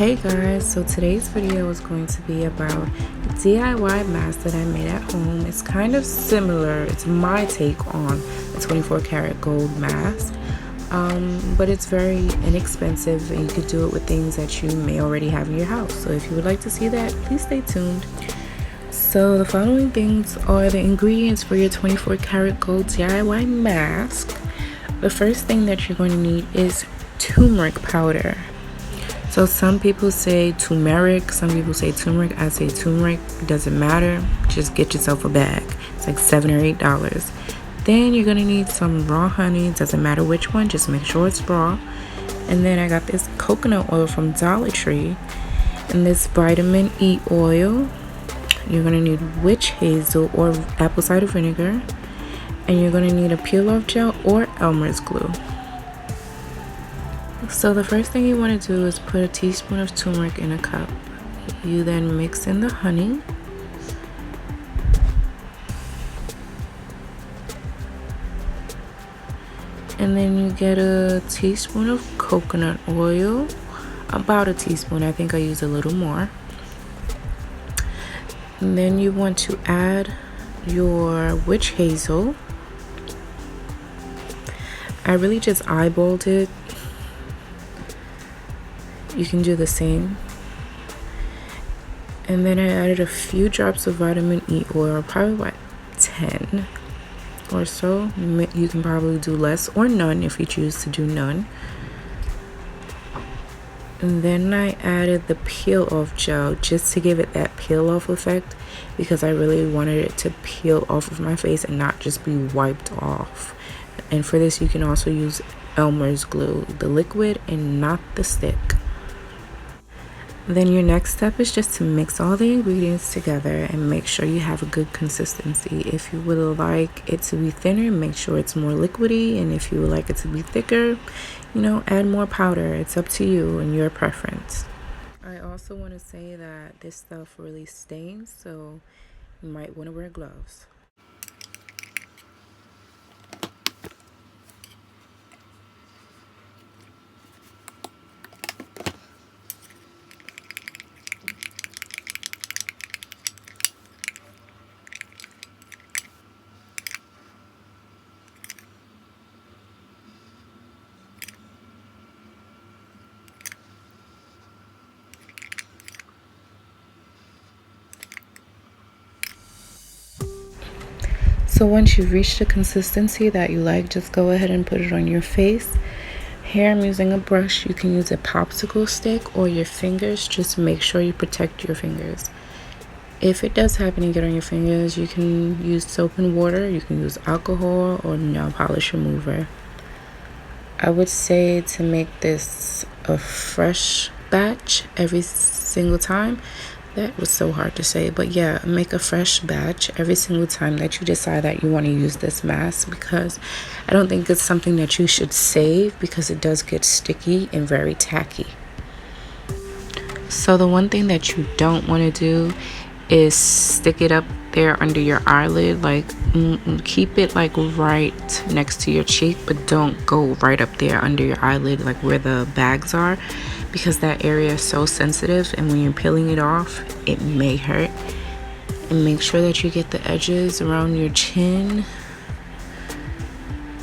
Hey guys, so today's video is going to be about a DIY mask that I made at home. It's kind of similar, it's my take on a 24 karat gold mask, but it's very inexpensive and you could do it with things that you may already have in your house. So if you would like to see that, please stay tuned. So the following things are the ingredients for your 24 karat gold DIY mask. The first thing that you're going to need is turmeric powder. So some people say tumeric, some people say turmeric. I say turmeric. It doesn't matter. Just get yourself a bag. It's like $7 or $8. Then you're gonna need some raw honey. It doesn't matter which one. Just make sure it's raw. And then I got this coconut oil from Dollar Tree, and this vitamin E oil. You're gonna need witch hazel or apple cider vinegar, and you're gonna need a peel-off gel or Elmer's glue. So the first thing you want to do is put a teaspoon of turmeric in a cup. You then mix in the honey. And then you get a teaspoon of coconut oil. About a teaspoon. I think I use a little more. And then you want to add your witch hazel. I really just eyeballed it. You can do the same. And then I added a few drops of vitamin E oil, probably about 10 or so. You can probably do less or none if you choose to do none. And then I added the peel off gel just to give it that peel off effect, because I really wanted it to peel off of my face and not just be wiped off. And for this you can also use Elmer's glue, the liquid and not the stick. Then your next step is just to mix all the ingredients together and make sure you have a good consistency. If you would like it to be thinner, make sure it's more liquidy, and if you would like it to be thicker, add more powder. It's up to you and your preference. I also want to say that this stuff really stains, so you might want to wear gloves. So once you've reached the consistency that you like, just go ahead and put it on your face. Here I'm using a brush. You can use a popsicle stick or your fingers. Just make sure you protect your fingers. If it does happen to get on your fingers, you can use soap and water. You can use alcohol or nail polish remover. I would say to make this a fresh batch every single time. That was so hard to say, but yeah, make a fresh batch every single time that you decide that you want to use this mask, because I don't think it's something that you should save, because it does get sticky and very tacky. So the one thing that you don't want to do is stick it up there under your eyelid. Like keep it like right next to your cheek, but don't go right up there under your eyelid, like where the bags are, because that area is so sensitive, and when you're peeling it off, it may hurt. And make sure that you get the edges around your chin,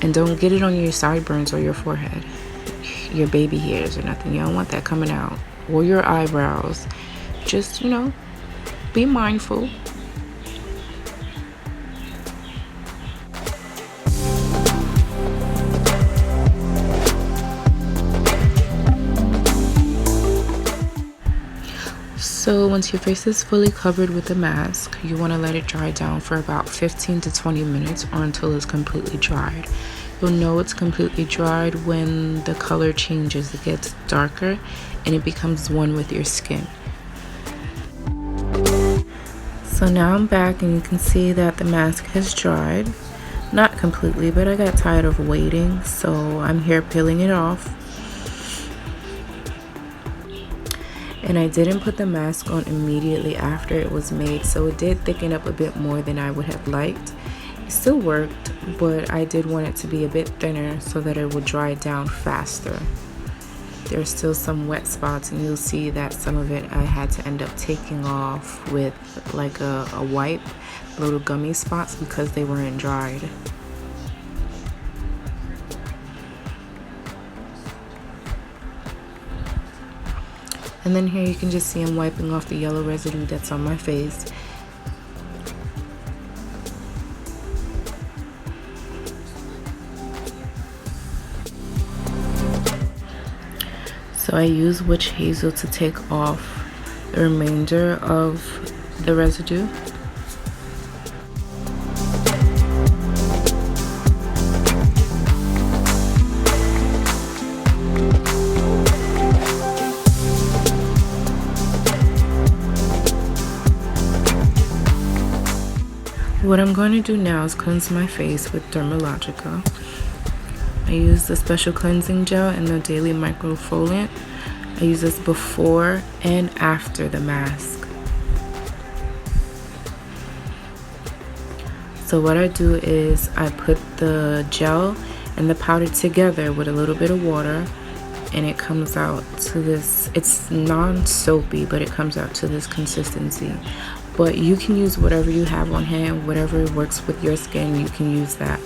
and don't get it on your sideburns or your forehead, your baby hairs or nothing. You don't want that coming out, or your eyebrows. Just be mindful. So once your face is fully covered with the mask, you want to let it dry down for about 15 to 20 minutes or until it's completely dried. You'll know it's completely dried when the color changes. It gets darker and it becomes one with your skin. So now I'm back, and you can see that the mask has dried. Not completely, but I got tired of waiting, so I'm here peeling it off. And I didn't put the mask on immediately after it was made, so it did thicken up a bit more than I would have liked. It still worked, but I did want it to be a bit thinner so that it would dry down faster. there's still some wet spots, and you'll see that some of it I had to end up taking off with like a wipe, little gummy spots, because they weren't dried. And then here you can just see I'm wiping off the yellow residue that's on my face. So I use witch hazel to take off the remainder of the residue. What I'm going to do now is cleanse my face with Dermalogica. I use the special cleansing gel and the daily microfoliant. I use this before and after the mask. So what I do is I put the gel and the powder together with a little bit of water, and it comes out to this, it's non-soapy, but it comes out to this consistency. But you can use whatever you have on hand, whatever works with your skin, you can use that.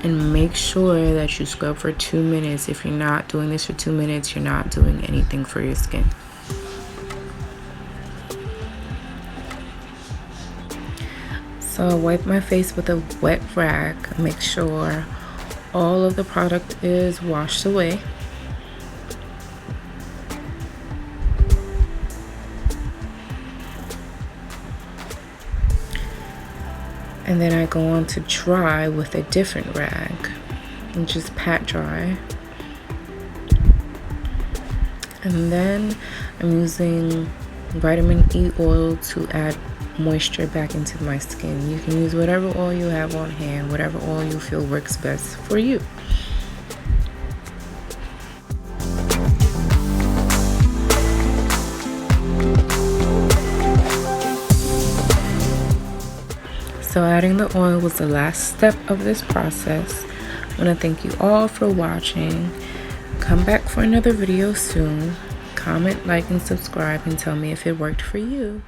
And make sure that you scrub for 2 minutes. If you're not doing this for 2 minutes, you're not doing anything for your skin. So I wipe my face with a wet rag. Make sure all of the product is washed away. And then I go on to dry with a different rag and just pat dry. And then I'm using vitamin E oil to add moisture back into my skin. You can use whatever oil you have on hand, whatever oil you feel works best for you. So adding the oil was the last step of this process. I want to thank you all for watching. Come back for another video soon. Comment, like, and subscribe, and tell me if it worked for you.